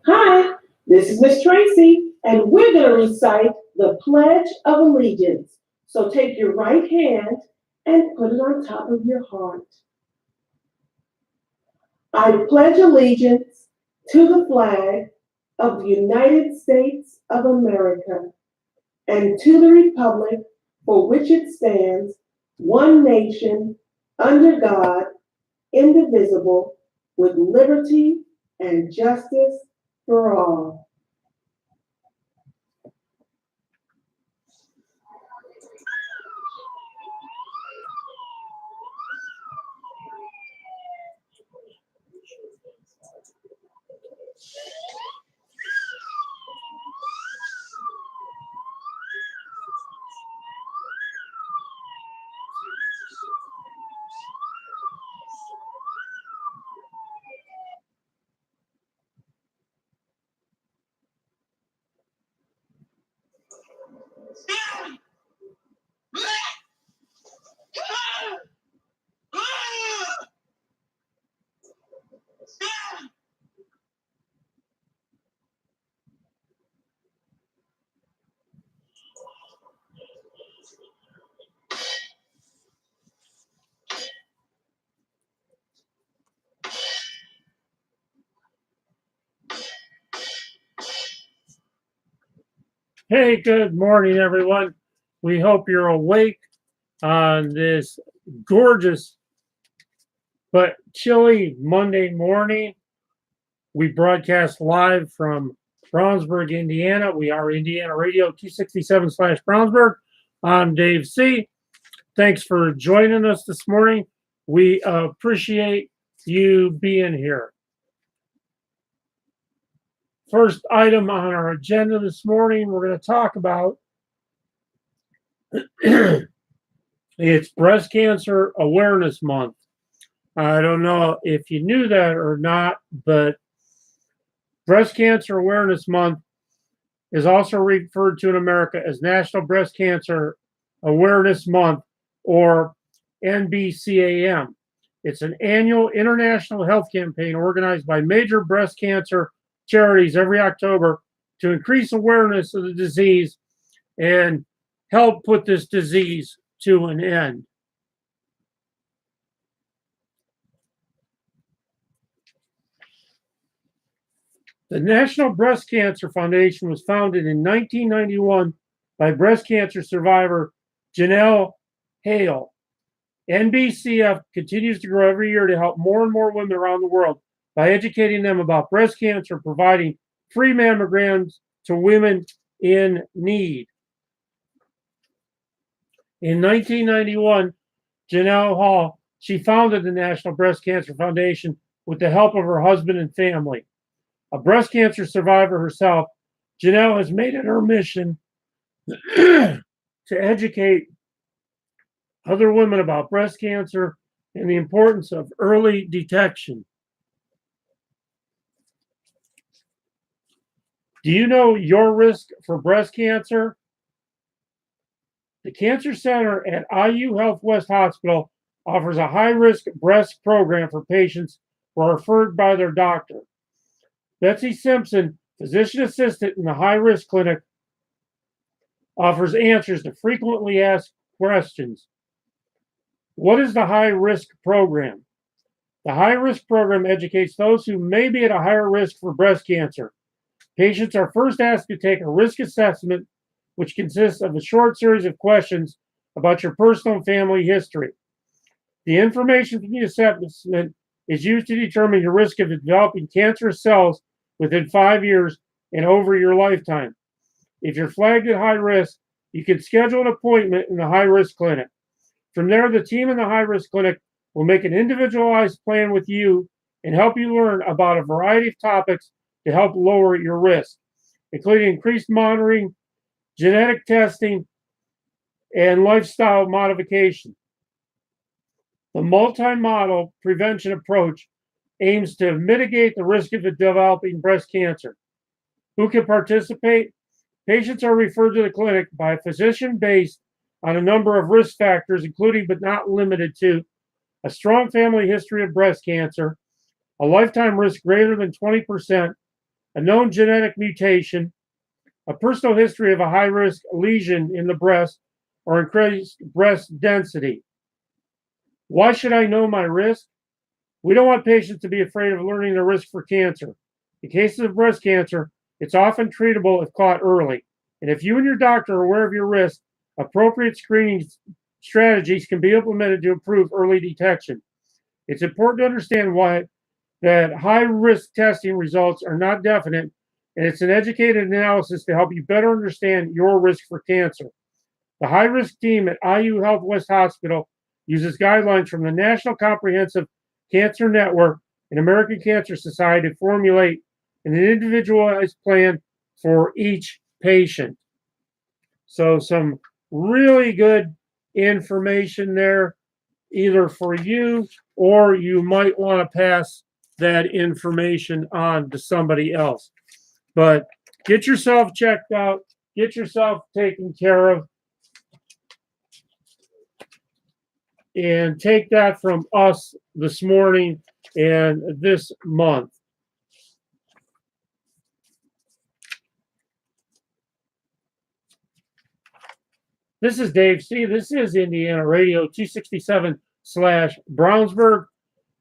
Hi, this is Miss Tracy, and we're going to recite the Pledge of Allegiance. So take your right hand and put it on top of your heart. I pledge allegiance to the flag of the United States of America and to the republic for which it stands, one nation, under God, indivisible, with liberty and justice for all. Hey, good morning, everyone. We hope you're awake on this gorgeous but chilly Monday morning. We broadcast live from Brownsburg, Indiana. We are Indiana Radio 267/Brownsburg. I'm Dave C. Thanks for joining us this morning. We appreciate you being here. First item on our agenda this morning, we're going to talk about it's Breast Cancer Awareness Month. I don't know if you knew that or not, but Breast Cancer Awareness Month is also referred to in America as National Breast Cancer Awareness Month, or NBCAM. It's an annual international health campaign organized by major breast cancer charities every October to increase awareness of the disease and help put this disease to an end. The National Breast Cancer Foundation was founded in 1991 by breast cancer survivor Janelle Hale. NBCF continues to grow every year to help more and more women around the world by educating them about breast cancer, providing free mammograms to women in need. In 1991, Janelle Hall, she founded the National Breast Cancer Foundation with the help of her husband and family. A breast cancer survivor herself, Janelle has made it her mission to educate other women about breast cancer and the importance of early detection. Do you know your risk for breast cancer? The Cancer Center at IU Health West Hospital offers a high-risk breast program for patients who are referred by their doctor. Betsy Simpson, physician assistant in the high-risk clinic, offers answers to frequently asked questions. What is the high-risk program? The high-risk program educates those who may be at a higher risk for breast cancer. Patients are first asked to take a risk assessment, which consists of a short series of questions about your personal and family history. The information from the assessment is used to determine your risk of developing cancerous cells within 5 years and over your lifetime. If you're flagged at high risk, you can schedule an appointment in the high-risk clinic. From there, the team in the high-risk clinic will make an individualized plan with you and help you learn about a variety of topics to help lower your risk, including increased monitoring, genetic testing, and lifestyle modification. The multi-model prevention approach aims to mitigate the risk of developing breast cancer. Who can participate? Patients are referred to the clinic by a physician based on a number of risk factors, including but not limited to a strong family history of breast cancer, a lifetime risk greater than 20%, a known genetic mutation, a personal history of a high-risk lesion in the breast, or increased breast density. Why should I know my risk? We don't want patients to be afraid of learning their risk for cancer. In cases of breast cancer, it's often treatable if caught early. And if you and your doctor are aware of your risk, appropriate screening strategies can be implemented to improve early detection. It's important to understand why that high-risk testing results are not definite, and it's an educated analysis to help you better understand your risk for cancer. The high-risk team at IU Health West Hospital uses guidelines from the National Comprehensive Cancer Network and American Cancer Society to formulate an individualized plan for each patient. So some really good information there, either for you or you might want to pass that information on to somebody else. But get yourself checked out, get yourself taken care of, and take that from us this morning and this month. This is Dave C. This is Indiana Radio 267/Brownsburg.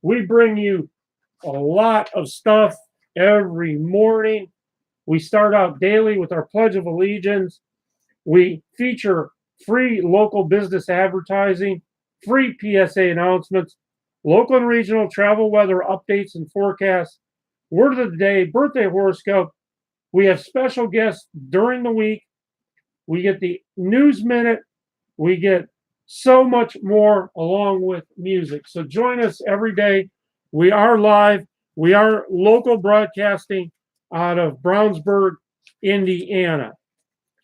We bring you a lot of stuff every morning. We start out daily with our Pledge of Allegiance. We feature free local business advertising, free PSA announcements, local and regional travel weather updates and forecasts, word of the day, birthday horoscope. We have special guests during the week. We get the news minute. We get so much more along with music. So join us every day. We are live. We are local broadcasting out of Brownsburg, Indiana.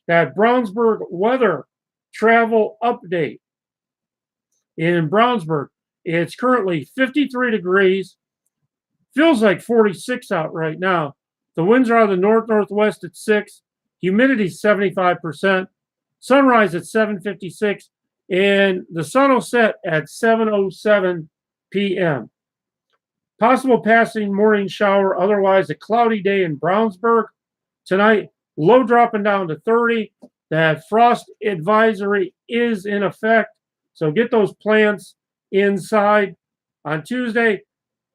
That Brownsburg weather travel update. In Brownsburg, it's currently 53 degrees. Feels like 46 out right now. The winds are out of the north-northwest at 6. Humidity 75%. Sunrise at 7:56. And the sun will set at 7:07 p.m. Possible passing morning shower, otherwise a cloudy day in Brownsburg. Tonight, low dropping down to 30. That frost advisory is in effect. So get those plants inside. On Tuesday,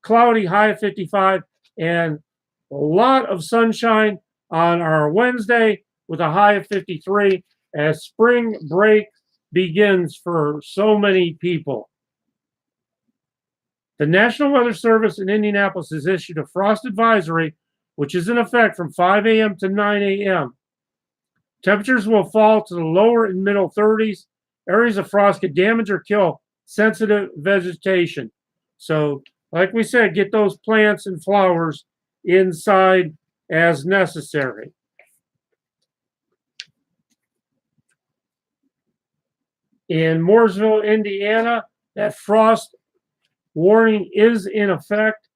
cloudy, high of 55, and a lot of sunshine on our Wednesday with a high of 53 as spring break begins for so many people. The National Weather Service in Indianapolis has issued a frost advisory, which is in effect from 5 a.m. to 9 a.m. Temperatures will fall to the lower and middle 30s. Areas of frost could damage or kill sensitive vegetation. So, like we said, get those plants and flowers inside as necessary. In Mooresville, Indiana, that frost warning is in effect.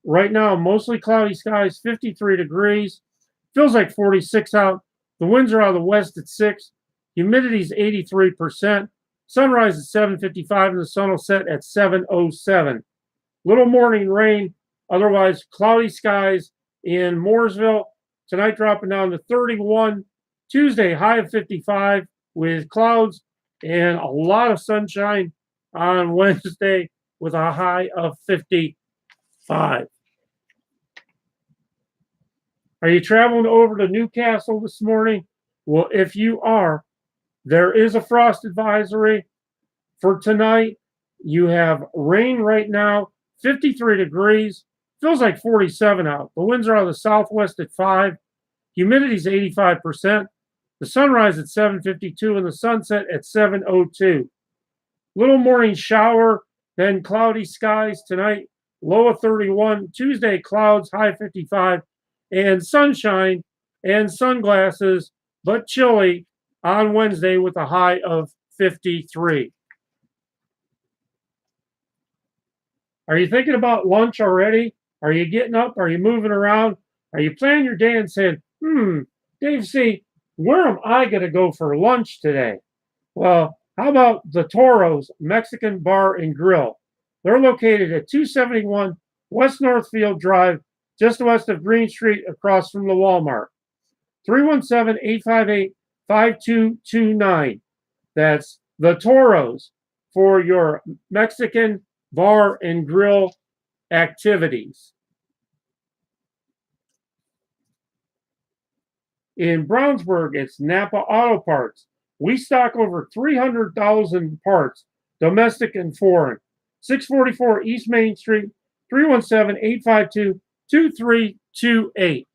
Right now, mostly cloudy skies, 53 degrees. Feels like 46 out. The winds are out of the west at 6. Humidity is 83%. Sunrise at 7:55 and the sun will set at 7:07. Little morning rain, otherwise cloudy skies in Mooresville. Tonight dropping down to 31. Tuesday, high of 55 with clouds and a lot of sunshine on Wednesday with a high of 55. Are you traveling over to Newcastle this morning? Well, if you are, there is a frost advisory for tonight. You have rain right now, 53 degrees. Feels like 47 out. The winds are out of the southwest at 5. Humidity is 85%. The sunrise at 7:52 and the sunset at 7:02. Little morning shower, then cloudy skies tonight, low of 31. Tuesday, clouds, high 55. And sunshine and sunglasses, but chilly on Wednesday with a high of 53. Are you thinking about lunch already? Are you getting up? Are you moving around? Are you planning your day and saying, Dave C., where am I going to go for lunch today? Well, how about the Toro's Mexican Bar and Grill? They're located at 271 West Northfield Drive, just west of Green Street across from the Walmart. 317-858-5229. That's the Toros for your Mexican bar and grill activities. In Brownsburg, it's Napa Auto Parts. We stock over 300,000 parts, domestic and foreign. 644 East Main Street, 317-852-2328.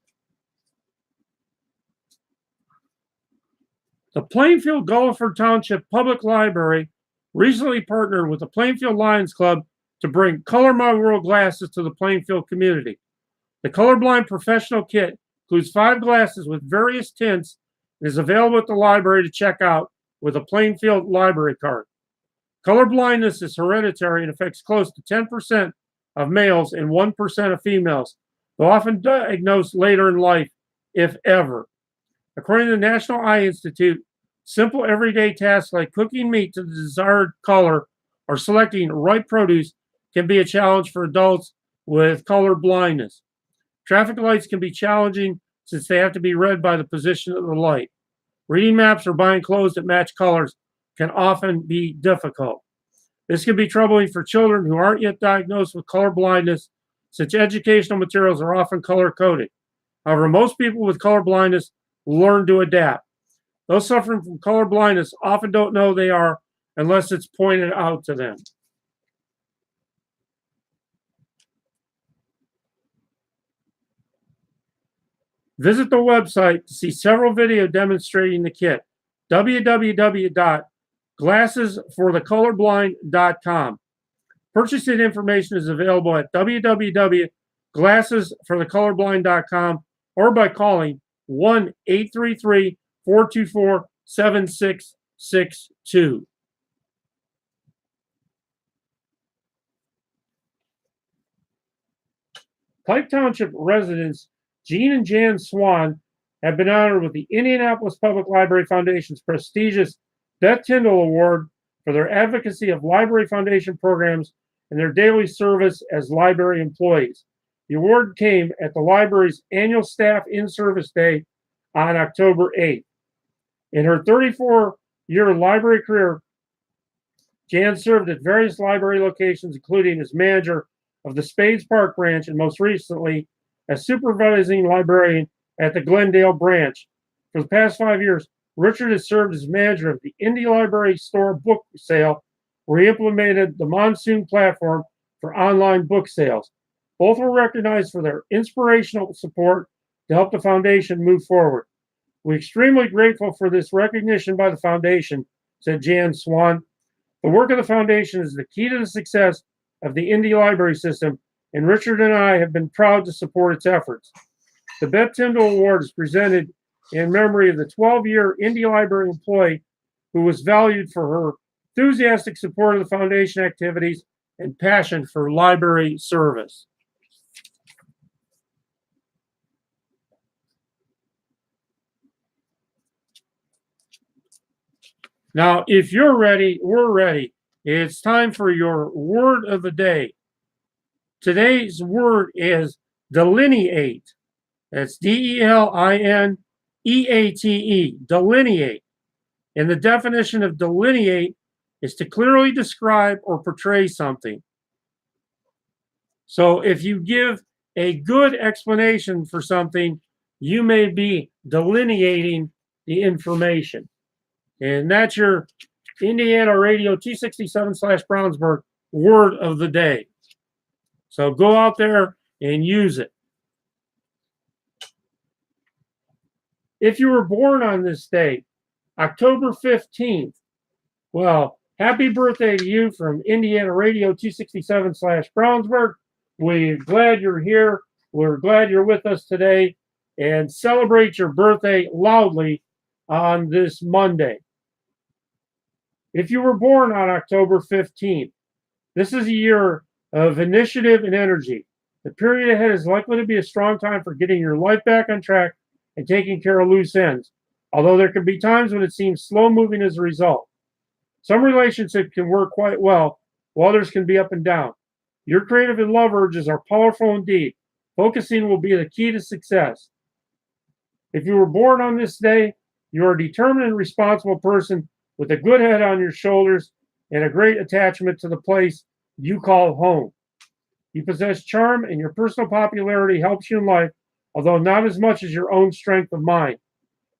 The Plainfield Gulliford Township Public Library recently partnered with the Plainfield Lions Club to bring Color My World glasses to the Plainfield community. The Colorblind Professional Kit includes 5 glasses with various tints and is available at the library to check out with a Plainfield library card. Color blindness is hereditary and affects close to 10% of males and 1% of females, though often diagnosed later in life, if ever. According to the National Eye Institute, simple everyday tasks like cooking meat to the desired color or selecting ripe produce can be a challenge for adults with color blindness. Traffic lights can be challenging since they have to be read by the position of the light. Reading maps or buying clothes that match colors can often be difficult. This can be troubling for children who aren't yet diagnosed with color blindness, since educational materials are often color-coded. However, most people with color blindness learn to adapt. Those suffering from color blindness often don't know they are unless it's pointed out to them. Visit the website to see several videos demonstrating the kit. www.glassesforthecolorblind.com. Purchasing information is available at www.glassesforthecolorblind.com or by calling 1-833-424-7662. Pike Township residents Gene and Jan Swan have been honored with the Indianapolis Public Library Foundation's prestigious Beth Tyndall Award for their advocacy of library foundation programs and their daily service as library employees. The award came at the library's annual Staff in-Service Day on October 8th. In her 34-year library career, Jan served at various library locations, including as manager of the Spades Park branch and most recently as supervising librarian at the Glendale branch. For the past 5 years, Richard has served as manager of the Indy Library Store book sale, where he implemented the Monsoon platform for online book sales. Both were recognized for their inspirational support to help the foundation move forward. We're extremely grateful for this recognition by the foundation, said Jan Swan. The work of the foundation is the key to the success of the Indy Library System, and Richard and I have been proud to support its efforts. The Beth Tyndall Award is presented in memory of the 12-year Indy Library employee who was valued for her enthusiastic support of the foundation activities and passion for library service. Now, if you're ready, we're ready. It's time for your word of the day. Today's word is delineate. That's D-E-L-I-N-E-A-T-E, delineate. And the definition of delineate is to clearly describe or portray something. So if you give a good explanation for something, you may be delineating the information. And that's your Indiana Radio 267/Brownsburg word of the day. So go out there and use it. If you were born on this day, October 15th, well, happy birthday to you from Indiana Radio 267/Brownsburg. We're glad you're here. We're glad you're with us today, and celebrate your birthday loudly on this Monday. If you were born on October 15th, this is a year of initiative and energy. The period ahead is likely to be a strong time for getting your life back on track and taking care of loose ends, although there can be times when it seems slow moving as a result. Some relationships can work quite well, while others can be up and down. Your creative and love urges are powerful indeed. Focusing will be the key to success. If you were born on this day, you are a determined and responsible person with a good head on your shoulders and a great attachment to the place you call home. You possess charm, and your personal popularity helps you in life, although not as much as your own strength of mind.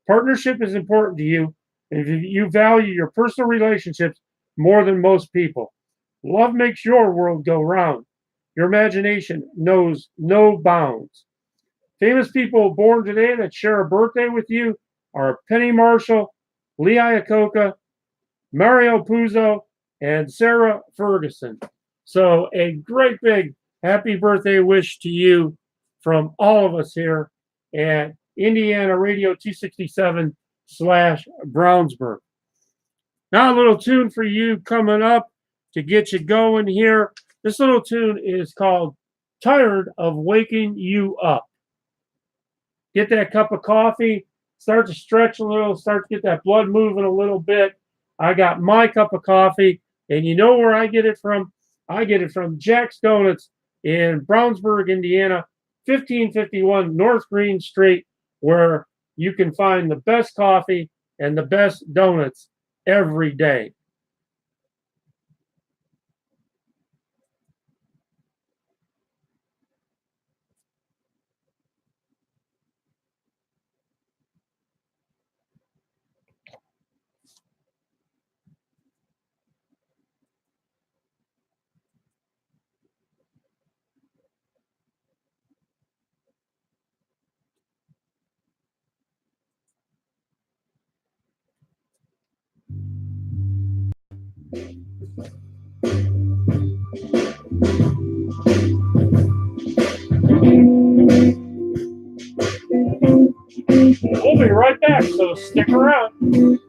Partnership is important to you, and you value your personal relationships more than most people. Love makes your world go round. Your imagination knows no bounds. Famous people born today that share a birthday with you are Penny Marshall, Lee Iacocca, Mario Puzo, and Sarah Ferguson. So a great big happy birthday wish to you from all of us here at Indiana Radio 267 slash Brownsburg. Now a little tune for you coming up to get you going here. This little tune is called Tired of Waking You Up. Get that cup of coffee, start to stretch a little, start to get that blood moving a little bit. I got my cup of coffee, and you know where I get it from? I get it from Jack's Donuts in Brownsburg, Indiana, 1551 North Green Street, where you can find the best coffee and the best donuts every day. We'll be right back, so stick around.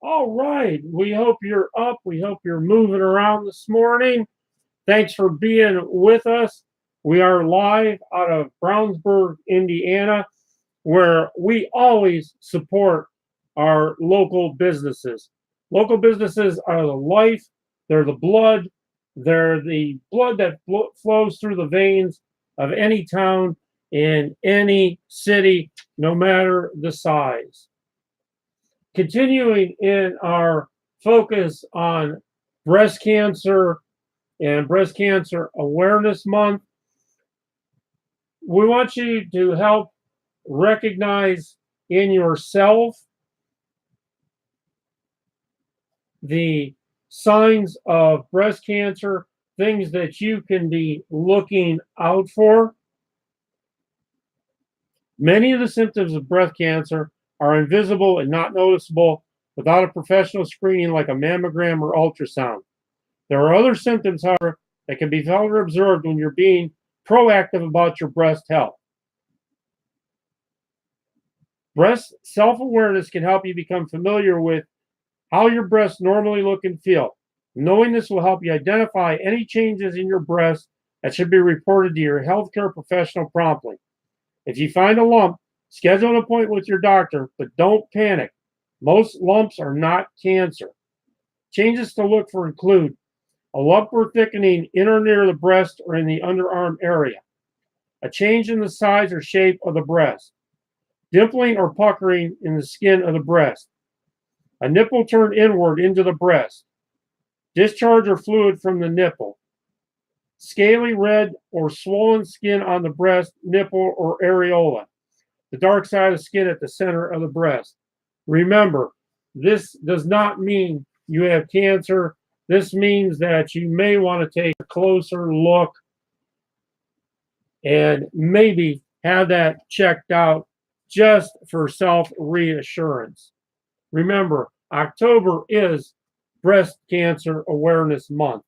All right. We hope you're up. We hope you're moving around this morning. Thanks for being with us. We are live out of Brownsburg, Indiana, where we always support our local businesses. Local businesses are the life, they're the blood that flows through the veins of any town in any city, no matter the size. Continuing in our focus on breast cancer and Breast Cancer Awareness Month, we want you to help recognize in yourself the signs of breast cancer, things that you can be looking out for. Many of the symptoms of breast cancer are invisible and not noticeable without a professional screening like a mammogram or ultrasound. There are other symptoms, however, that can be felt or observed when you're being proactive about your breast health. Breast self-awareness can help you become familiar with how your breasts normally look and feel. Knowing this will help you identify any changes in your breast that should be reported to your healthcare professional promptly. If you find a lump, schedule an appointment with your doctor, but don't panic. Most lumps are not cancer. Changes to look for include a lump or thickening in or near the breast or in the underarm area, a change in the size or shape of the breast, dimpling or puckering in the skin of the breast, a nipple turned inward into the breast, discharge or fluid from the nipple, scaly, red, or swollen skin on the breast, nipple, or areola, the dark side of the skin at the center of the breast. Remember, this does not mean you have cancer. This means that you may want to take a closer look and maybe have that checked out just for self-reassurance. Remember, October is Breast Cancer Awareness Month.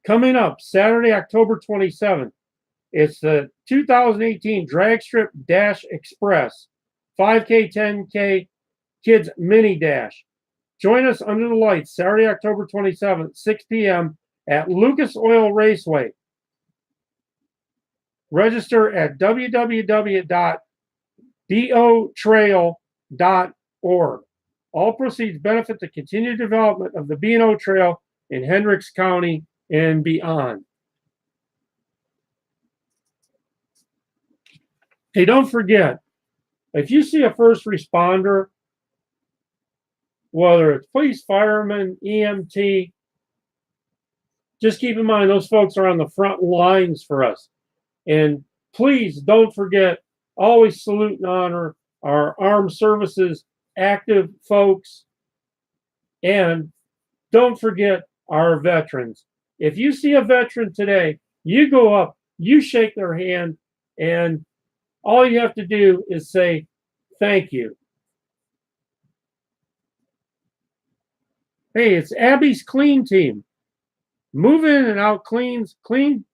Coming up Saturday, October 27th, it's the 2018 Drag Strip Dash Express 5K, 10K Kids Mini Dash. Join us under the lights Saturday, October 27th, 6 p.m. at Lucas Oil Raceway. Register at www.botrail.org. All proceeds benefit the continued development of the B&O Trail in Hendricks County and beyond. Hey, don't forget, if you see a first responder, whether it's police, fireman, EMT, just keep in mind those folks are on the front lines for us. And please don't forget, always salute and honor our armed services active folks. And don't forget our veterans. If you see a veteran today, you go up, you shake their hand, and all you have to do is say, thank you. Hey, it's Abby's Clean Team. Move in and out cleans, cleans,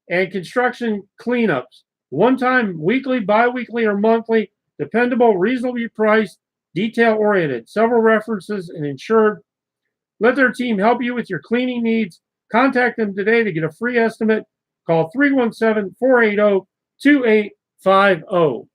and construction cleanups. One time, weekly, bi-weekly, or monthly, dependable, reasonably priced, detail-oriented, several references, and insured. Let their team help you with your cleaning needs. Contact them today to get a free estimate. Call 317-480-2850.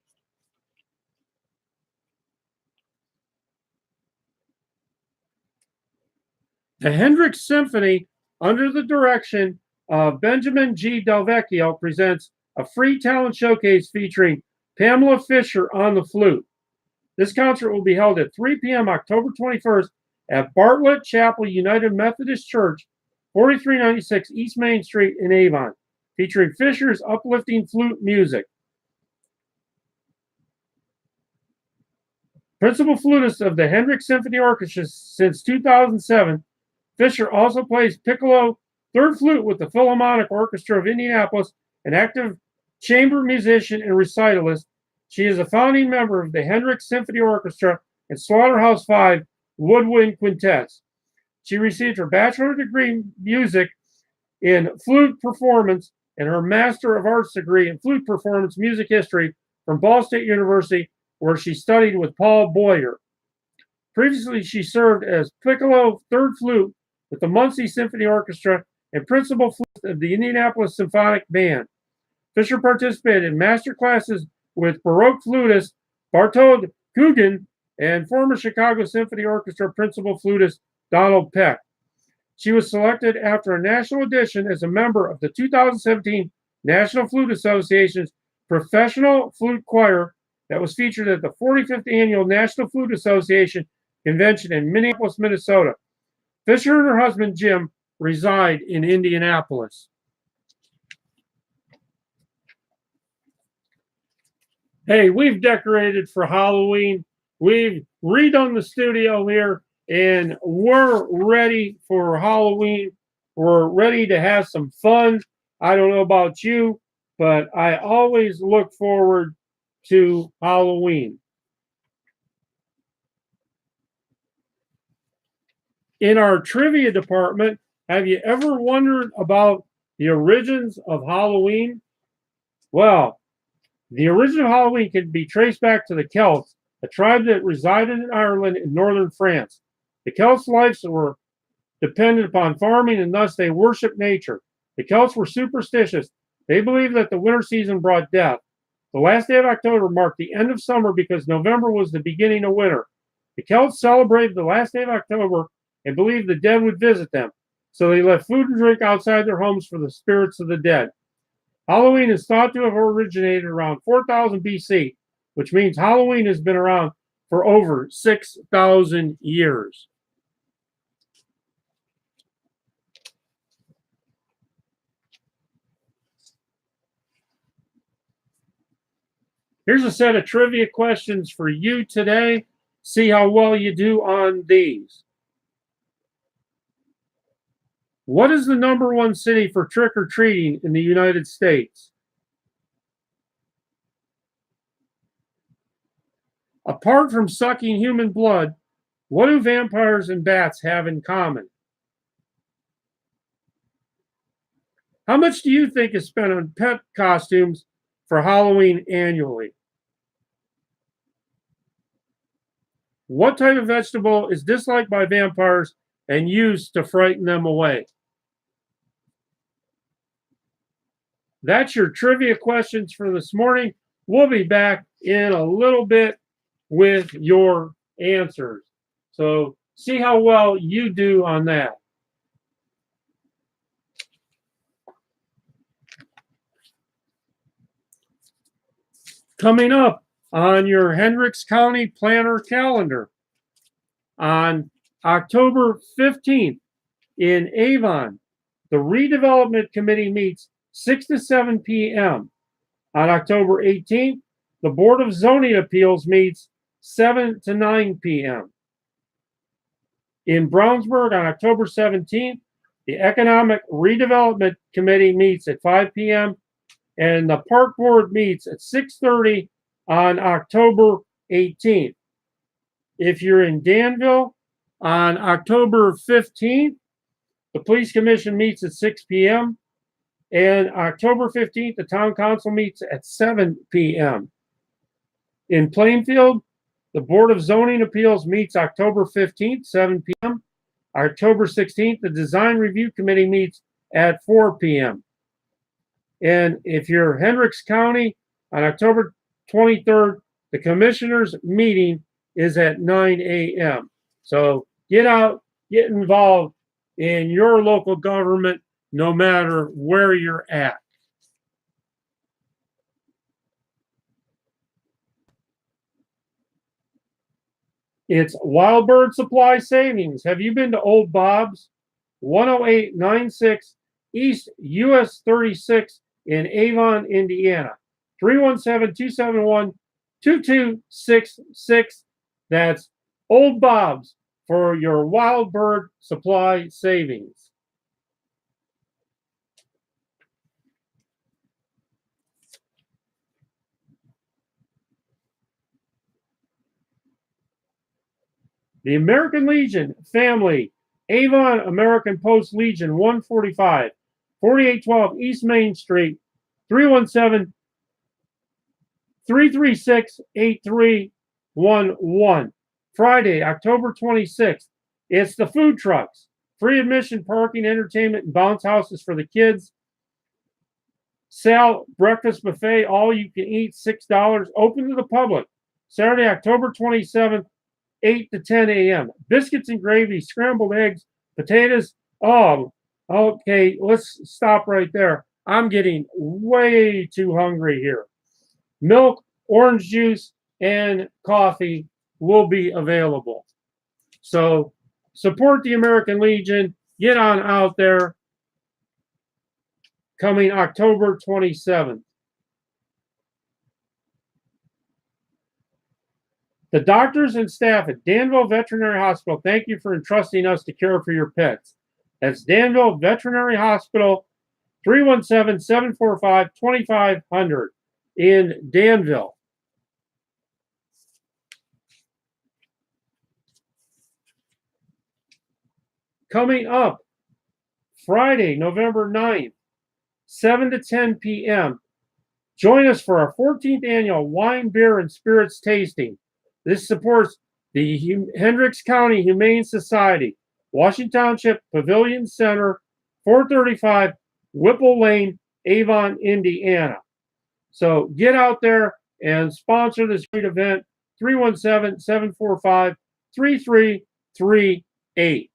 The Hendricks Symphony, under the direction of Benjamin G. Delvecchio, presents a free talent showcase featuring Pamela Fisher on the flute. This concert will be held at 3 p.m. October 21st at Bartlett Chapel United Methodist Church, 4396 East Main Street in Avon, featuring Fisher's uplifting flute music. Principal flutist of the Hendricks Symphony Orchestra since 2007, Fisher also plays piccolo, third flute with the Philharmonic Orchestra of Indianapolis, an active chamber musician and recitalist. She is a founding member of the Hendricks Symphony Orchestra and Slaughterhouse Five Woodwind Quintets. She received her bachelor's degree in music in flute performance and her Master of Arts degree in flute performance music history from Ball State University, where she studied with Paul Boyer. Previously, she served as piccolo third flute with the Muncie Symphony Orchestra and principal flute of the Indianapolis Symphonic Band. Fisher participated in master classes with Baroque flutist Bartold Guggen and former Chicago Symphony Orchestra principal flutist Donald Peck. She was selected after a national audition as a member of the 2017 National Flute Association's Professional Flute Choir that was featured at the 45th Annual National Flute Association Convention in Minneapolis, Minnesota. Fisher and her husband, Jim, reside in Indianapolis. Hey, we've decorated for Halloween. We've redone the studio here, and we're ready for Halloween. We're ready to have some fun. I don't know about you, but I always look forward to Halloween. In our trivia department, have you ever wondered about the origins of Halloween? Well, the origin of Halloween can be traced back to the Celts, a tribe that resided in Ireland and northern France. The Celts' lives were dependent upon farming, and thus they worshiped nature. The Celts were superstitious. They believed that the winter season brought death. The last day of October marked the end of summer because November was the beginning of winter. The Celts celebrated the last day of October and believed the dead would visit them, so they left food and drink outside their homes for the spirits of the dead. Halloween is thought to have originated around 4000 BC, which means Halloween has been around for over 6,000 years. Here's a set of trivia questions for you today. See how well you do on these. What is the #1 city for trick-or-treating in the United States? Apart from sucking human blood, what do vampires and bats have in common? How much do you think is spent on pet costumes for Halloween annually? What type of vegetable is disliked by vampires and used to frighten them away? That's your trivia questions for this morning. We'll be back in a little bit with your answers. So see how well you do on that. Coming up on your Hendricks County Planner calendar on October 15th in Avon, the Redevelopment Committee meets 6 to 7 p.m. On October 18th, the Board of Zoning Appeals meets 7 to 9 p.m. In Brownsburg on October 17th, the Economic Redevelopment Committee meets at 5 p.m. and the Park Board meets at 6:30 on October 18th. If you're in Danville on October 15th, the Police Commission meets at 6 p.m. And October 15th, the Town Council meets at 7 p.m. In Plainfield, the Board of Zoning Appeals meets October 15th, 7 p.m. October 16th, the Design Review Committee meets at 4 p.m. And if you're Hendricks County, on October 23rd, the Commissioners' meeting is at 9 a.m. So get out, get involved in your local government, no matter where you're at. It's Wild Bird Supply Savings. Have you been to Old Bob's? 10896 East US 36 in Avon, Indiana. 317-271-2266. That's Old Bob's for your Wild Bird Supply Savings. The American Legion family, Avon American Post Legion 145, 4812 East Main Street, 317-336-8311. Friday, October 26th, it's the food trucks. Free admission, parking, entertainment, and bounce houses for the kids. Sal breakfast buffet, all you can eat, $6, open to the public. Saturday, October 27th, 8 to 10 a.m. Biscuits and gravy, scrambled eggs, potatoes. Oh, okay, let's stop right there. I'm getting way too hungry here. Milk, orange juice, and coffee will be available. So support the American Legion. Get on out there. Coming October 27th. The doctors and staff at Danville Veterinary Hospital, thank you for entrusting us to care for your pets. That's Danville Veterinary Hospital, 317-745-2500 in Danville. Coming up Friday, November 9th, 7 to 10 p.m. Join us for our 14th annual wine, beer, and spirits tasting. This supports the Hendricks County Humane Society, Washington Township Pavilion Center, 435 Whipple Lane, Avon, Indiana. So get out there and sponsor this great event, 317-745-3338.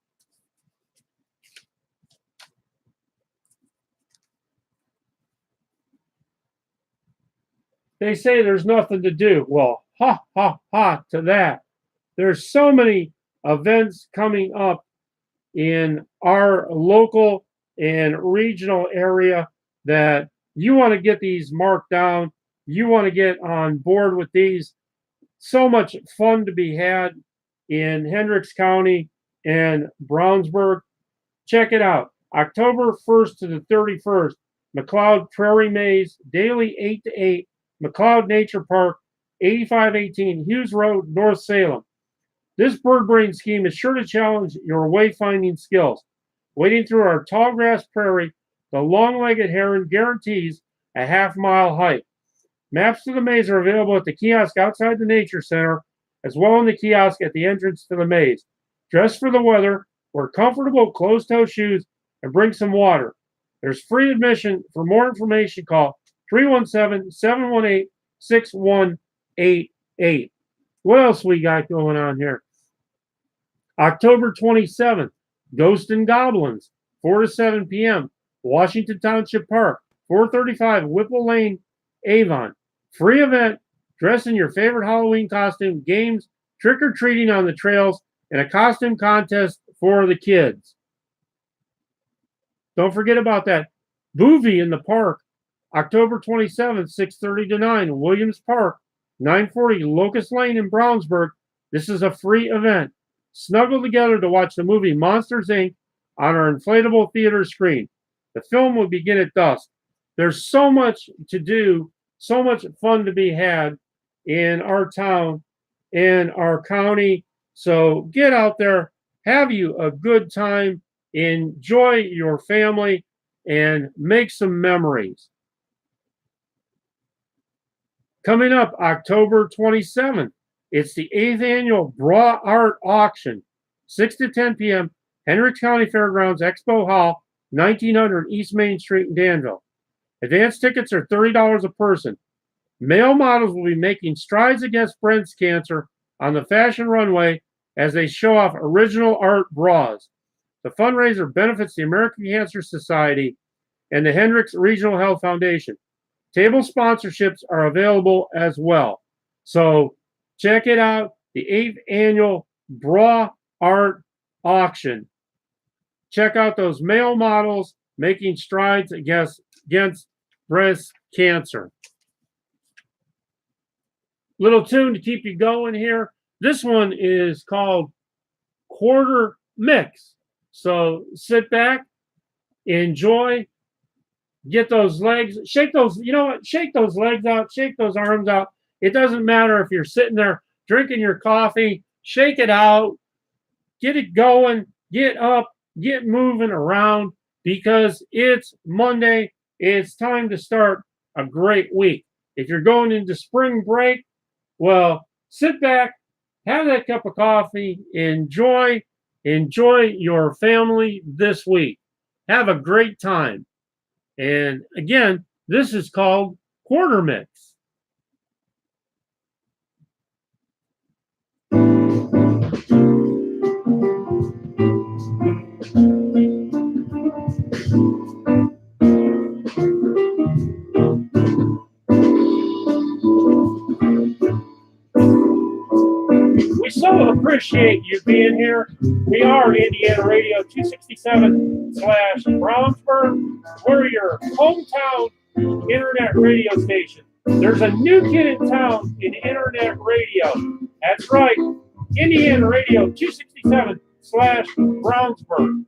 They say there's nothing to do. Well, ha, ha, ha to that. There's so many events coming up in our local and regional area that you want to get these marked down. You want to get on board with these. So much fun to be had in Hendricks County and Brownsburg. Check it out. October 1st to the 31st, McLeod Prairie Maze, daily 8 to 8, McLeod Nature Park, 8518 Hughes Road, North Salem. This bird brain scheme is sure to challenge your wayfinding skills. Wading through our tall grass prairie, the long-legged heron guarantees a half-mile hike. Maps to the maze are available at the kiosk outside the Nature Center, as well as in the kiosk at the entrance to the maze. Dress for the weather, wear comfortable closed-toe shoes, and bring some water. There's free admission. For more information, call 317-718-6188. What else we got going on here? October 27th, Ghosts and Goblins, 4 to 7 p.m., Washington Township Park, 435 Whipple Lane, Avon. Free event. Dress in your favorite Halloween costume, games, trick-or-treating on the trails, and a costume contest for the kids. Don't forget about that. Boovie in the park, October 27th, 6:30 to 9, Williams Park, 940 Locust Lane in Brownsburg. This is a free event. Snuggle together to watch the movie Monsters, Inc. on our inflatable theater screen. The film will begin at dusk. There's so much to do, so much fun to be had in our town, in our county. So get out there, have you a good time, enjoy your family, and make some memories. Coming up October 27th, it's the 8th annual Bra Art Auction, 6 to 10 p.m., Hendricks County Fairgrounds Expo Hall, 1900 East Main Street in Danville. Advance tickets are $30 a person. Male models will be making strides against breast cancer on the fashion runway as they show off original art bras. The fundraiser benefits the American Cancer Society and the Hendricks Regional Health Foundation. Table sponsorships are available as well. So check it out, the 8th annual Bra Art Auction. Check out those male models making strides against breast cancer. Little tune to keep you going here. This one is called Quarter Mix. So sit back, enjoy, get those legs, shake those, you know what, shake those legs out, shake those arms out. It doesn't matter if you're sitting there drinking your coffee, shake it out, get it going, get up, get moving around, because it's Monday. It's time to start a great week. If you're going into spring break, well, sit back, have that cup of coffee, enjoy your family this week. Have a great time. And again, this is called Quarter Mix. We so appreciate you being here. We are Indiana Radio 267 / Brownsburg. We're your hometown internet radio station. There's a new kid in town in internet radio. That's right, Indiana Radio 267 / Brownsburg.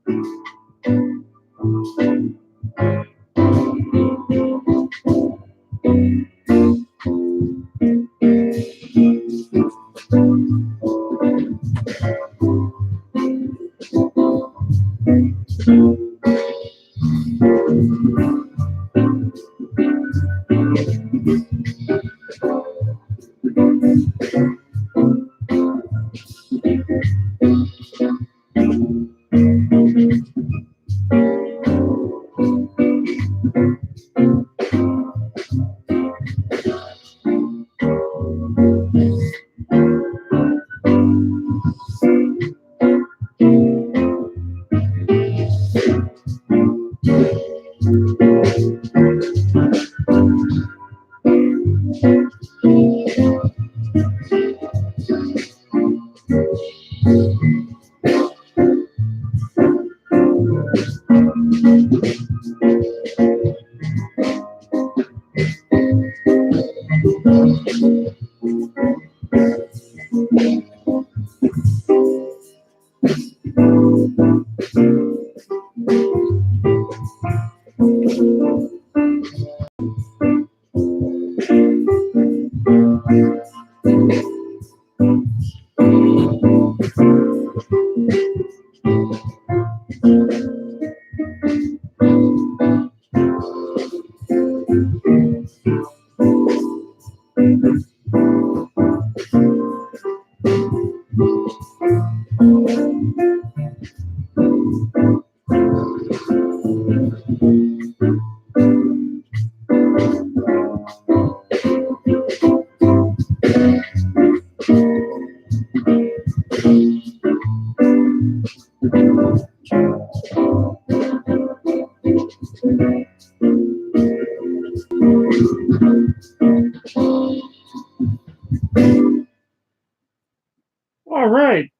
All right.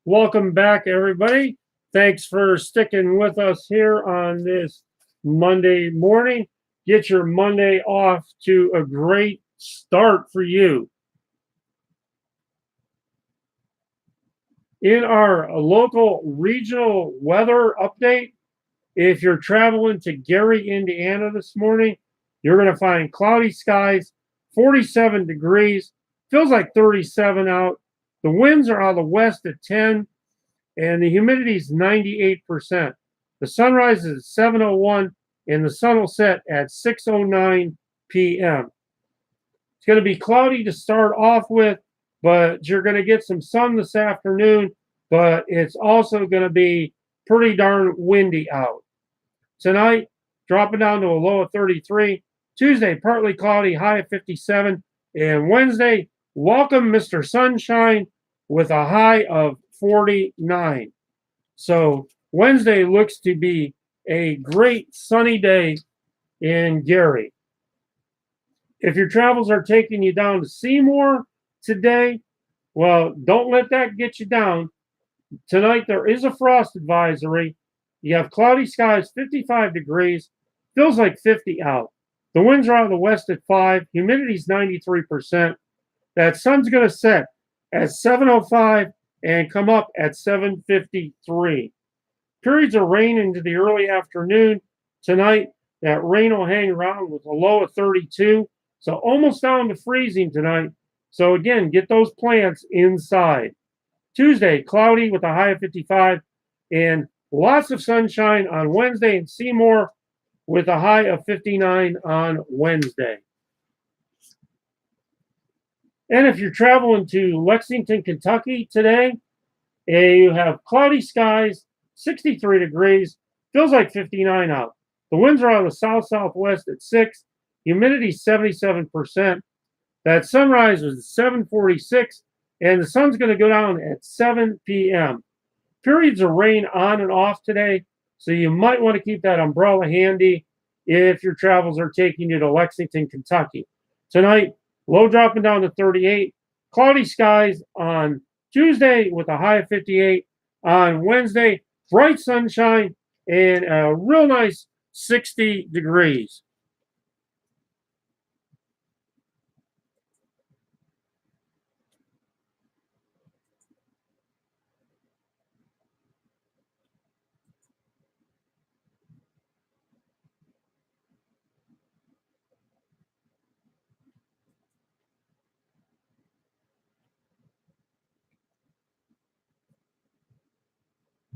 Welcome back, everybody. Thanks for sticking with us here on this Monday morning. Get your Monday off to a great start for you. In our local regional weather update, if you're traveling to Gary, Indiana this morning, you're going to find cloudy skies, 47 degrees, feels like 37 out. The winds are out of the west at 10, and the humidity is 98%. The sunrise is at 7:01, and the sun will set at 6:09 p.m. It's going to be cloudy to start off with, but you're going to get some sun this afternoon, but it's also going to be pretty darn windy out. Tonight, dropping down to a low of 33. Tuesday, partly cloudy, high of 57. And Wednesday, welcome Mr. Sunshine with a high of 49. So Wednesday looks to be a great sunny day in Gary. If your travels are taking you down to Seymour today, well, don't let that get you down. Tonight, there is a frost advisory. You have cloudy skies, 55 degrees, feels like 50 out. The winds are out of the west at 5, humidity is 93%. That sun's going to set at 7:05 and come up at 7:53. Periods of rain into the early afternoon. Tonight, that rain will hang around with a low of 32, so almost down to freezing tonight. So again, get those plants inside. Tuesday, cloudy with a high of 55, and lots of sunshine on Wednesday in Seymour with a high of 59 on Wednesday. And if you're traveling to Lexington, Kentucky today, you have cloudy skies, 63 degrees, feels like 59 out. The winds are out of the south-southwest at 6, humidity 77%. That sunrise was 7:46, and the sun's going to go down at 7 p.m. Periods of rain on and off today, so you might want to keep that umbrella handy if your travels are taking you to Lexington, Kentucky. Tonight, low dropping down to 38, cloudy skies on Tuesday with a high of 58. On Wednesday, bright sunshine and a real nice 60 degrees.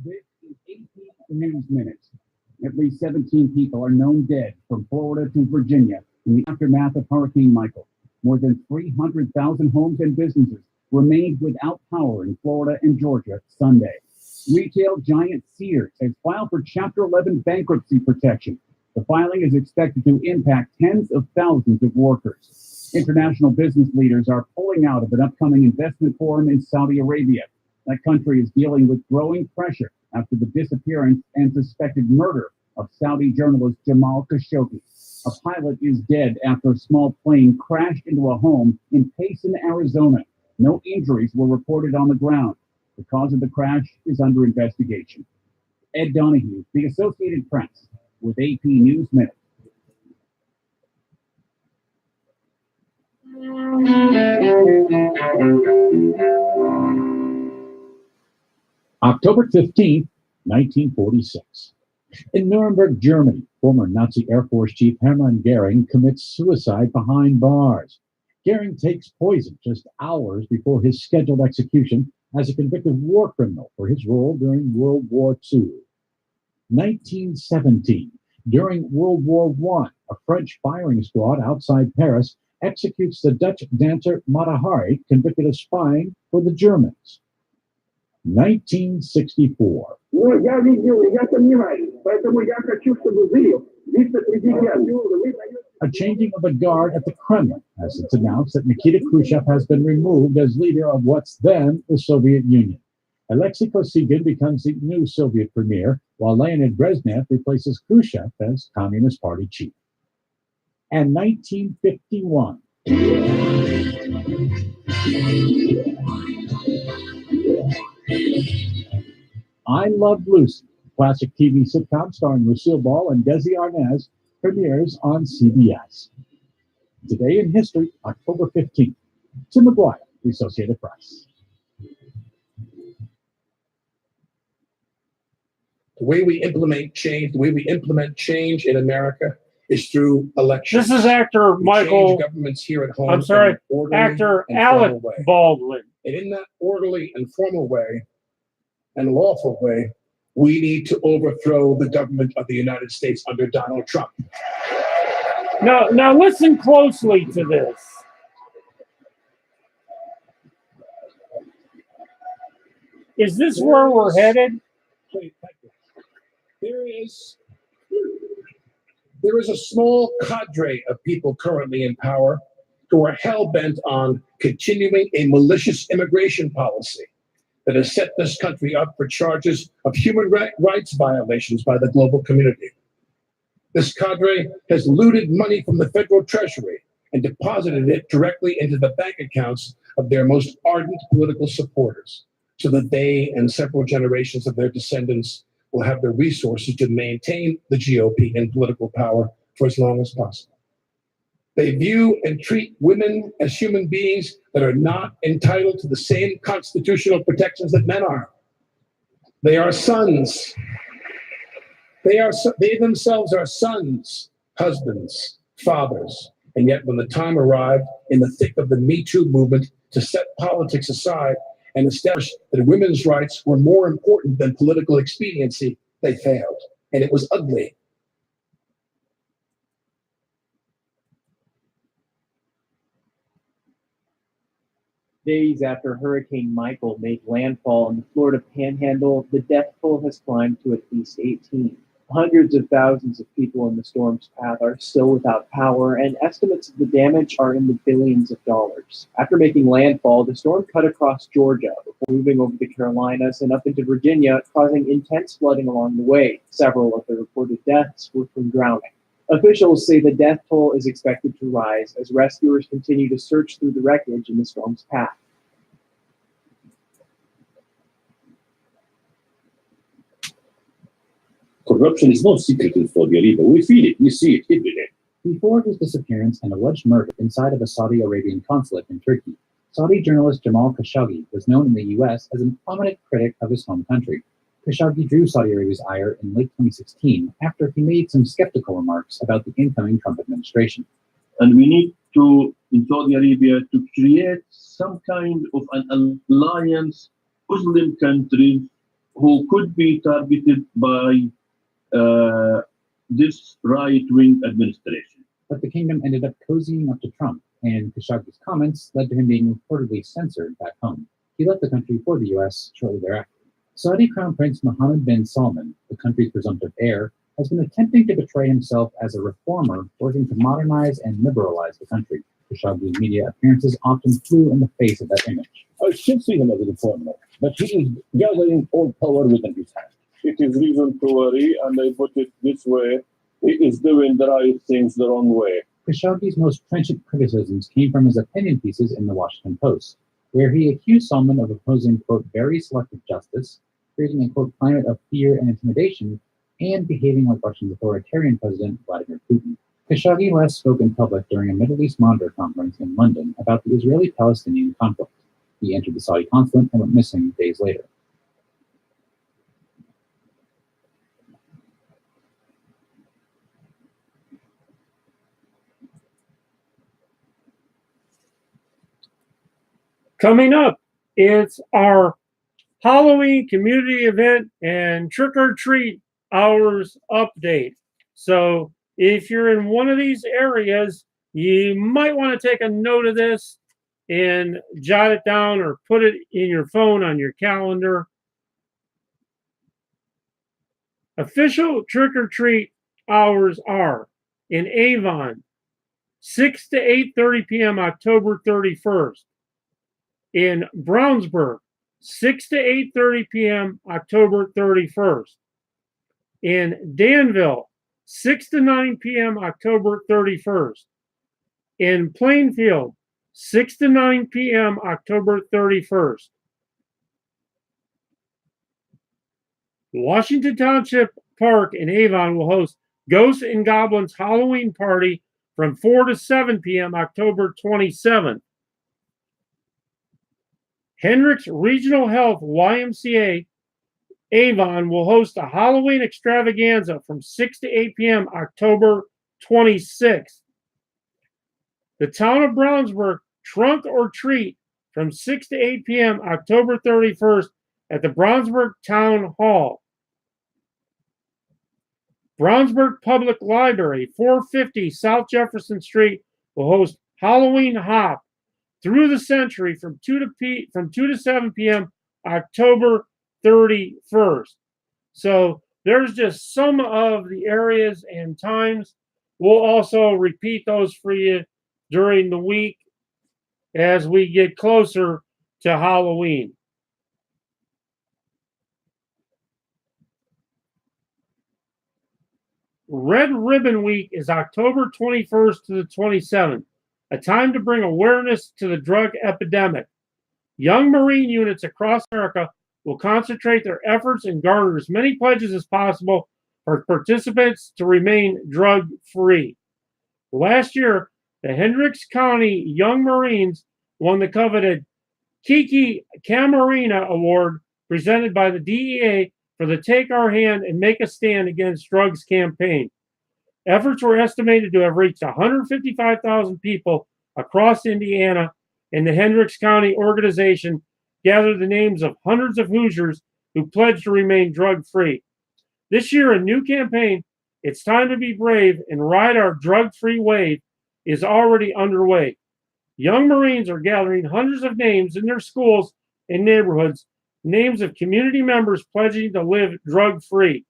This is 18 News Minutes. At least 17 people are known dead from Florida to Virginia in the aftermath of Hurricane Michael. More than 300,000 homes and businesses remained without power in Florida and Georgia Sunday. Retail giant Sears has filed for Chapter 11 bankruptcy protection. The filing is expected to impact tens of thousands of workers. International business leaders are pulling out of an upcoming investment forum in Saudi Arabia. That country is dealing with growing pressure after the disappearance and suspected murder of Saudi journalist Jamal Khashoggi. A pilot is dead after a small plane crashed into a home in Payson, Arizona. No injuries were reported on the ground. The cause of the crash is under investigation. Ed Donahue, The Associated Press, with AP News Minute. October 15th, 1946. In Nuremberg, Germany, former Nazi Air Force Chief Hermann Goering commits suicide behind bars. Goering takes poison just hours before his scheduled execution as a convicted war criminal for his role during World War II. 1917. During World War I, a French firing squad outside Paris executes the Dutch dancer Mata Hari, convicted of spying for the Germans. 1964. A changing of the guard at the Kremlin as it's announced that Nikita Khrushchev has been removed as leader of what's then the Soviet Union. Alexei Kosygin becomes the new Soviet premier, while Leonid Brezhnev replaces Khrushchev as Communist Party chief. And 1951. I Love Lucy, classic TV sitcom starring Lucille Ball and Desi Arnaz, premieres on CBS. Today in history, October 15th. Tim McGuire, The Associated Press. The way we implement change in America is through elections. This is actor We Michael. change governments here at home. I'm sorry, in an orderly actor and Alec formal way. Baldwin. And in that orderly and formal way and lawful way, we need to overthrow the government of the United States under Donald Trump. Now listen closely to this. Is this where we're headed? There is a small cadre of people currently in power who are hell-bent on continuing a malicious immigration policy that has set this country up for charges of human rights violations by the global community. This cadre has looted money from the federal treasury and deposited it directly into the bank accounts of their most ardent political supporters, so that they and several generations of their descendants will have the resources to maintain the GOP in political power for as long as possible. They view and treat women as human beings that are not entitled to the same constitutional protections that men are. They are sons. They themselves are sons, husbands, fathers. And yet when the time arrived in the thick of the Me Too movement to set politics aside and establish that women's rights were more important than political expediency, they failed. And it was ugly. Days after Hurricane Michael made landfall in the Florida Panhandle, the death toll has climbed to at least 18. Hundreds of thousands of people in the storm's path are still without power, and estimates of the damage are in the billions of dollars. After making landfall, the storm cut across Georgia before moving over the Carolinas and up into Virginia, causing intense flooding along the way. Several of the reported deaths were from drowning. Officials say the death toll is expected to rise as rescuers continue to search through the wreckage in the storm's path. Corruption is no secret in Saudi Arabia. We feel it. We see it every day. Before his disappearance and alleged murder inside of a Saudi Arabian consulate in Turkey, Saudi journalist Jamal Khashoggi was known in the U.S. as a prominent critic of his home country. Khashoggi drew Saudi Arabia's ire in late 2016 after he made some skeptical remarks about the incoming Trump administration. And we need to, in Saudi Arabia, to create some kind of an alliance, Muslim countries who could be targeted by this right-wing administration. But the kingdom ended up cozying up to Trump, and Khashoggi's comments led to him being reportedly censored back home. He left the country for the U.S. shortly thereafter. Saudi Crown Prince Mohammed bin Salman, the country's presumptive heir, has been attempting to portray himself as a reformer working to modernize and liberalize the country. Khashoggi's media appearances often flew in the face of that image. I should see him as a reformer, but he is gathering all power within his hand. It is reason to worry, and I put it this way, he is doing the right things the wrong way. Khashoggi's most trenchant criticisms came from his opinion pieces in the Washington Post, where he accused Salman of opposing, quote, very selective justice, creating a, quote, climate of fear and intimidation, and behaving like Russia's authoritarian president, Vladimir Putin. Khashoggi last spoke in public during a Middle East Monitor conference in London about the Israeli-Palestinian conflict. He entered the Saudi consulate and went missing days later. Coming up, it's our Halloween community event and trick or treat hours update. So if you're in one of these areas, you might want to take a note of this and jot it down or put it in your phone on your calendar. Official trick or treat hours are in Avon, 6 to 8:30 p.m. October 31st. In Brownsburg, 6 to 8:30 p.m. October 31st. In Danville, 6 to 9 p.m. October 31st. In Plainfield, 6 to 9 p.m. October 31st. Washington Township Park in Avon will host Ghosts and Goblins Halloween Party from 4 to 7 p.m. October 27th. Hendricks Regional Health YMCA Avon will host a Halloween extravaganza from 6 to 8 p.m. October 26th. The town of Brownsburg Trunk or Treat from 6 to 8 p.m. October 31st at the Brownsburg Town Hall. Brownsburg Public Library, 450 South Jefferson Street, will host Halloween Hop through the century from 2 to 7 p.m. October 31st. So there's just some of the areas and times. We'll also repeat those for you during the week as we get closer to Halloween. Red Ribbon Week is October 21st to the 27th, a time to bring awareness to the drug epidemic. Young Marine units across America will concentrate their efforts and garner as many pledges as possible for participants to remain drug-free. Last year, the Hendricks County Young Marines won the coveted Kiki Camarena Award presented by the DEA for the Take Our Hand and Make a Stand Against Drugs campaign. Efforts were estimated to have reached 155,000 people across Indiana, and the Hendricks County organization gathered the names of hundreds of Hoosiers who pledged to remain drug-free. This year, a new campaign, It's Time to Be Brave and Ride Our Drug-Free Wave, is already underway. young Marines are gathering hundreds of names in their schools and neighborhoods, names of community members pledging to live drug-free.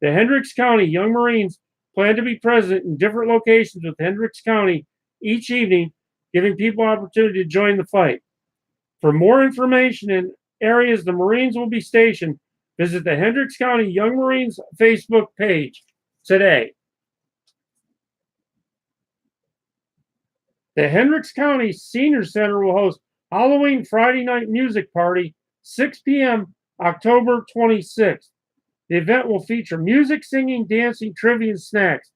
The Hendricks County Young Marines plan to be present in different locations with Hendricks County each evening, giving people opportunity to join the fight. For more information in areas the Marines will be stationed, visit the Hendricks County Young Marines Facebook page today. The Hendricks County Senior Center will host Halloween Friday night music party, 6 p.m. October 26th. The event will feature music, singing, dancing, trivia, and snacks.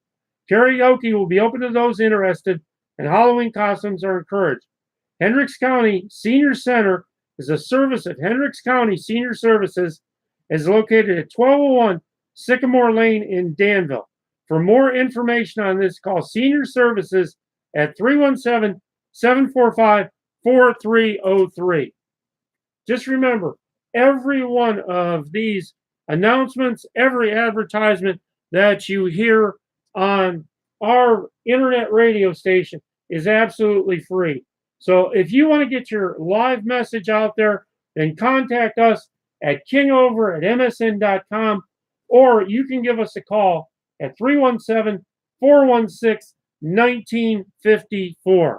Karaoke will be open to those interested, and Halloween costumes are encouraged. Hendricks County Senior Center is a service of Hendricks County Senior Services, is located at 1201 Sycamore Lane in Danville. For more information on this, call Senior Services at 317-745-4303. Just remember, every one of these announcements, every advertisement that you hear on our internet radio station is absolutely free. So if you want to get your live message out there, then contact us at kingover@msn.com, or you can give us a call at 317-416-1954.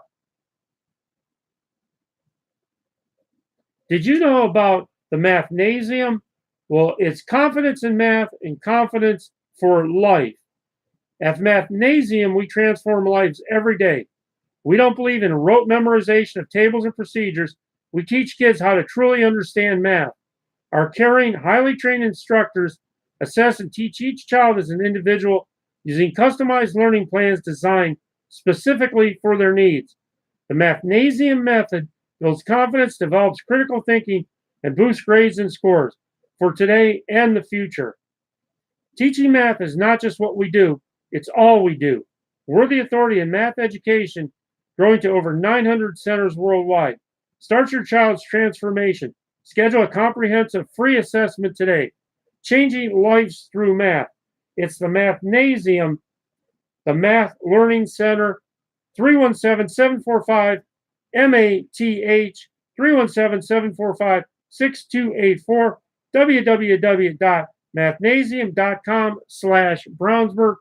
Did you know about the Mathnasium? Well, it's confidence in math and confidence for life. At Mathnasium, we transform lives every day. We don't believe in rote memorization of tables and procedures. We teach kids how to truly understand math. Our caring, highly trained instructors assess and teach each child as an individual using customized learning plans designed specifically for their needs. The Mathnasium method builds confidence, develops critical thinking, and boosts grades and scores for today and the future. Teaching math is not just what we do, it's all we do. We're the authority in math education, growing to over 900 centers worldwide. Start your child's transformation. Schedule a comprehensive free assessment today. Changing lives through math. It's the Mathnasium, the Math Learning Center, 317-745-MATH, 317-745-6284, www.mathnasium.com/Brownsburg.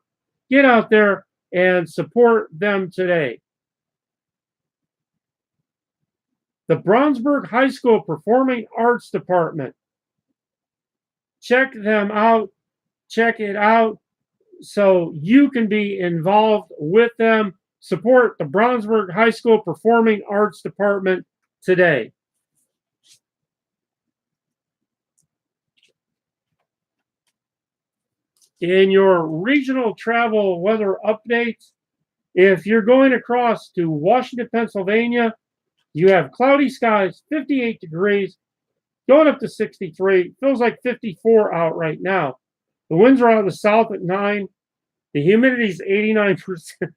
Get out there and support them today. The Brownsburg High School Performing Arts Department. Check them out. Check it out so you can be involved with them. Support the Brownsburg High School Performing Arts Department today. In your regional travel weather updates, if you're going across to Washington, Pennsylvania, you have cloudy skies, 58 degrees, going up to 63. Feels like 54 out right now. The winds are out of the south at 9. The humidity is 89%.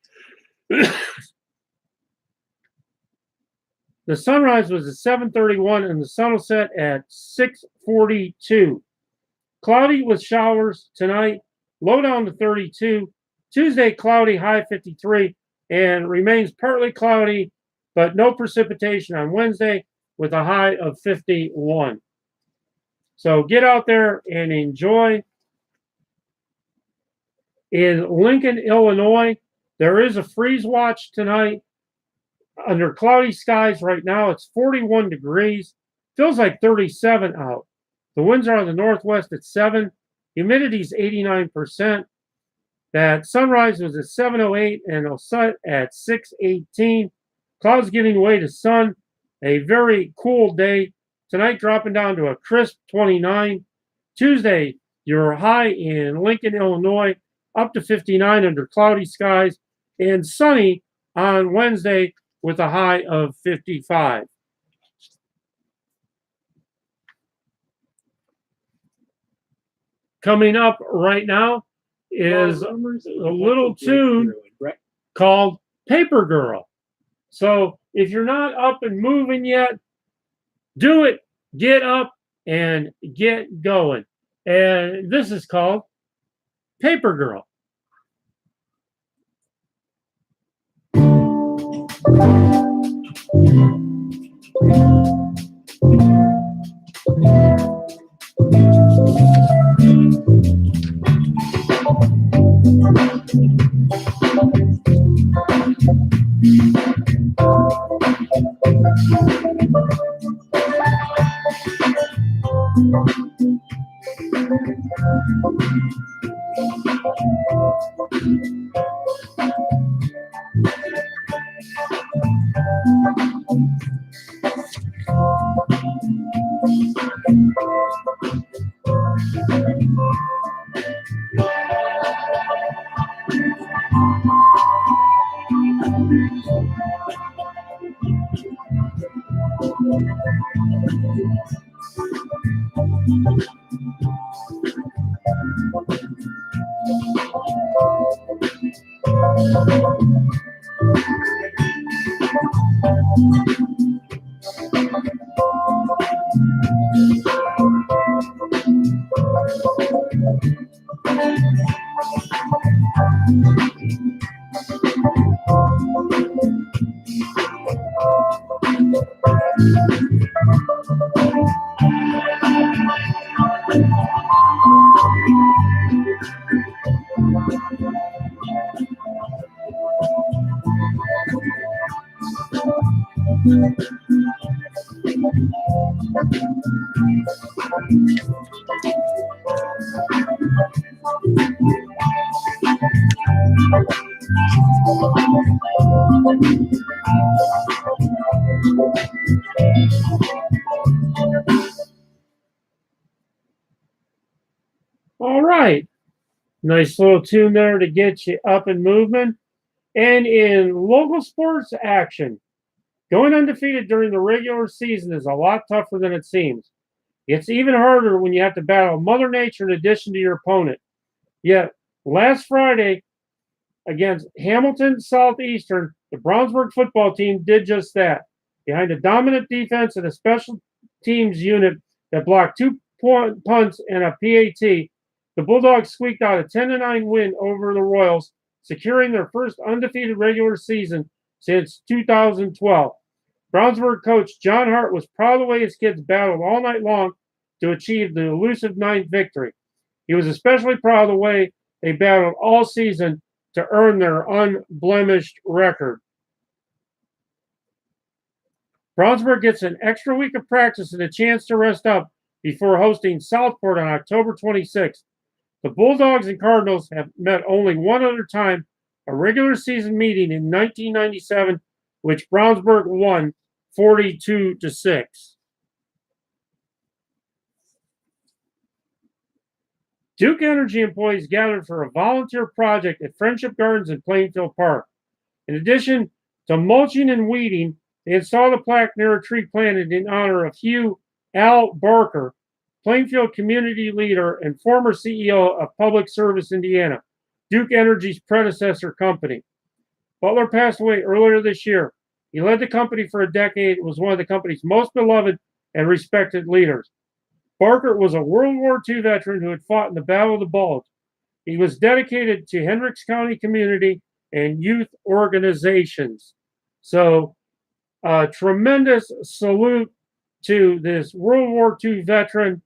The sunrise was at 7:31 and the sun will set at 6:42. Cloudy with showers tonight, low down to 32. Tuesday, cloudy, high 53, and remains partly cloudy, but no precipitation on Wednesday with a high of 51. So get out there and enjoy. In Lincoln, Illinois, there is a freeze watch tonight. Under cloudy skies right now, it's 41 degrees. Feels like 37 out. The winds are in the northwest at 7. Humidity is 89%. That sunrise was at 7:08 and it'll set at 6:18. Clouds giving way to sun. A very cool day. Tonight dropping down to a crisp 29. Tuesday, your high in Lincoln, Illinois, up to 59 under cloudy skies. And sunny on Wednesday with a high of 55. Coming up right now is a little tune called Paper Girl. So if you're not up and moving yet, do it. Get up and get going. And this is called Paper Girl. All right. Nice little tune there to get you up and moving. And in local sports action, going undefeated during the regular season is a lot tougher than it seems. It's even harder when you have to battle Mother Nature in addition to your opponent. Yet, last Friday against Hamilton Southeastern, the Brownsburg football team did just that. Behind a dominant defense and a special teams unit that blocked 2 punts and a PAT, the Bulldogs squeaked out a 10-9 win over the Royals, securing their first undefeated regular season since 2012. Brownsburg coach John Hart was proud of the way his kids battled all night long to achieve the elusive 9th victory. He was especially proud of the way they battled all season to earn their unblemished record. Brownsburg gets an extra week of practice and a chance to rest up before hosting Southport on October 26th. The Bulldogs and Cardinals have met only one other time, a regular season meeting in 1997, which Brownsburg won 42-6. Duke Energy employees gathered for a volunteer project at Friendship Gardens in Plainfield Park. In addition to mulching and weeding, they installed a plaque near a tree planted in honor of Hugh Al Barker, Plainfield community leader and former CEO of Public Service Indiana, Duke Energy's predecessor company. Butler passed away earlier this year. He led the company for a decade and was one of the company's most beloved and respected leaders. Barker was a World War II veteran who had fought in the Battle of the Bulge. He was dedicated to Hendricks County community and youth organizations. So, a tremendous salute to this World War II veteran,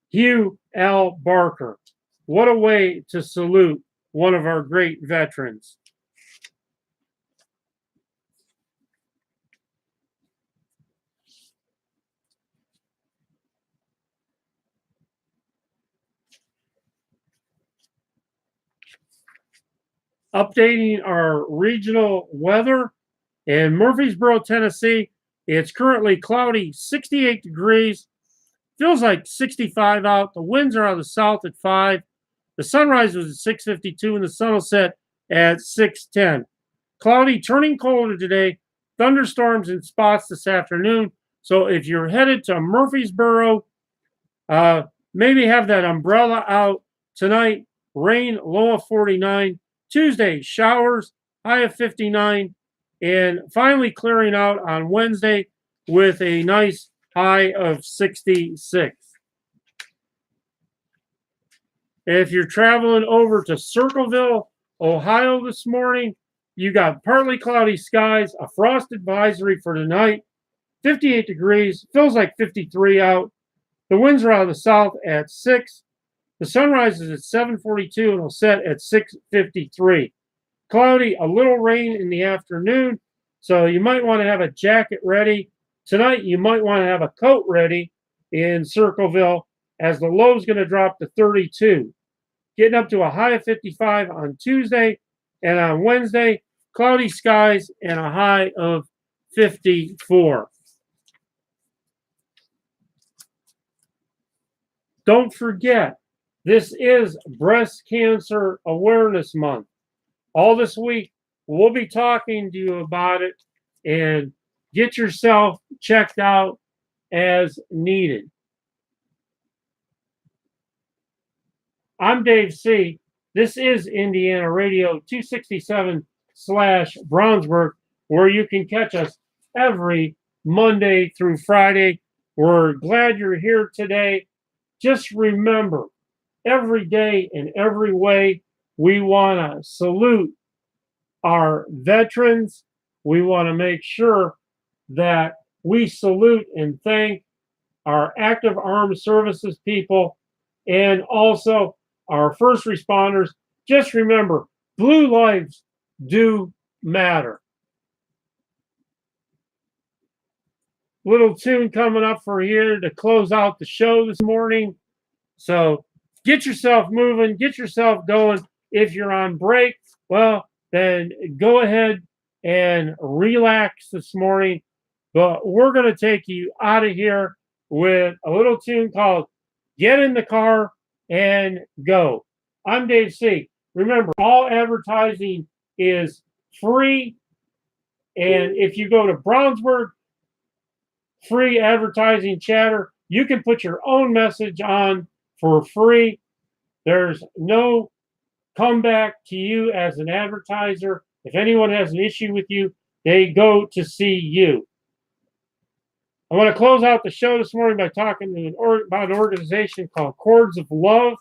Hugh Al Barker. What a way to salute one of our great veterans. Updating our regional weather in Murfreesboro, Tennessee. It's currently cloudy, 68 degrees. Feels like 65 out. The winds are out of the south at 5. The sunrise was at 6:52 and the sun will set at 6:10. Cloudy, turning colder today. Thunderstorms in spots this afternoon. So if you're headed to Murfreesboro, maybe have that umbrella out. Tonight, rain, low of 49. Tuesday, showers, high of 59. And finally clearing out on Wednesday with a nice high of 66. If you're traveling over to Circleville, Ohio this morning, You got partly cloudy skies, a frost advisory for tonight, 58 degrees, feels like 53 out. The winds are out of the south at 6. The sun rises at 7:42 and will set at 6:53. Cloudy, a little rain in the afternoon, so you might want to have a jacket ready. Tonight, you might want to have a coat ready in Circleville as the low is going to drop to 32. Getting up to a high of 55 on Tuesday, and on Wednesday, cloudy skies and a high of 54. Don't forget, this is Breast Cancer Awareness Month. All this week, we'll be talking to you about it, and get yourself checked out as needed. I'm Dave C. This is Indiana Radio 267/Brownsburg, where you can catch us every Monday through Friday. We're glad you're here today. Just remember, every day in every way, we want to salute our veterans. We want to make sure that we salute and thank our active armed services people and also our first responders. Just remember, blue lives do matter. Little tune coming up for here to close out the show this morning. So get yourself moving, get yourself going. If you're on break, well, then go ahead and relax this morning. But we're going to take you out of here with a little tune called Get in the Car and Go. I'm Dave C. Remember, all advertising is free. And if you go to Brownsburg, free advertising chatter, you can put your own message on for free. There's no comeback to you as an advertiser. If anyone has an issue with you, they go to see you. I want to close out the show this morning by talking about an organization called Cords of Love.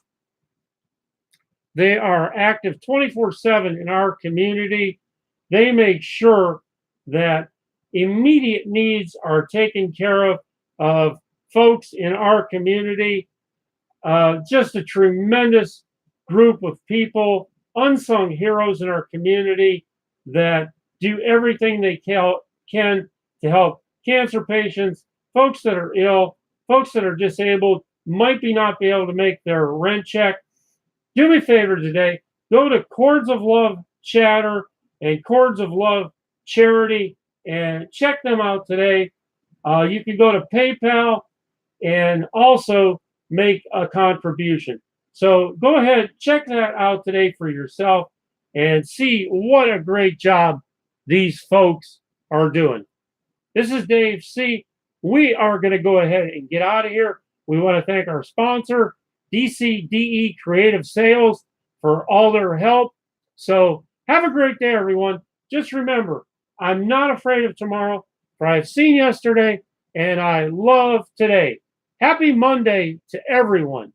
They are active 24/7 in our community. They make sure that immediate needs are taken care of folks in our community. Just a tremendous group of people, unsung heroes in our community that do everything they can to help cancer patients, folks that are ill, folks that are disabled, might not be able to make their rent check. Do me a favor today. Go to Cords of Love Chatter and Cords of Love Charity and check them out today. You can go to PayPal and also make a contribution. So go ahead, check that out today for yourself and see what a great job these folks are doing. This is Dave C. We are going to go ahead and get out of here. We want to thank our sponsor, DCDE Creative Sales, for all their help. So have a great day, everyone. Just remember, I'm not afraid of tomorrow, for I've seen yesterday and I love today. Happy Monday to everyone.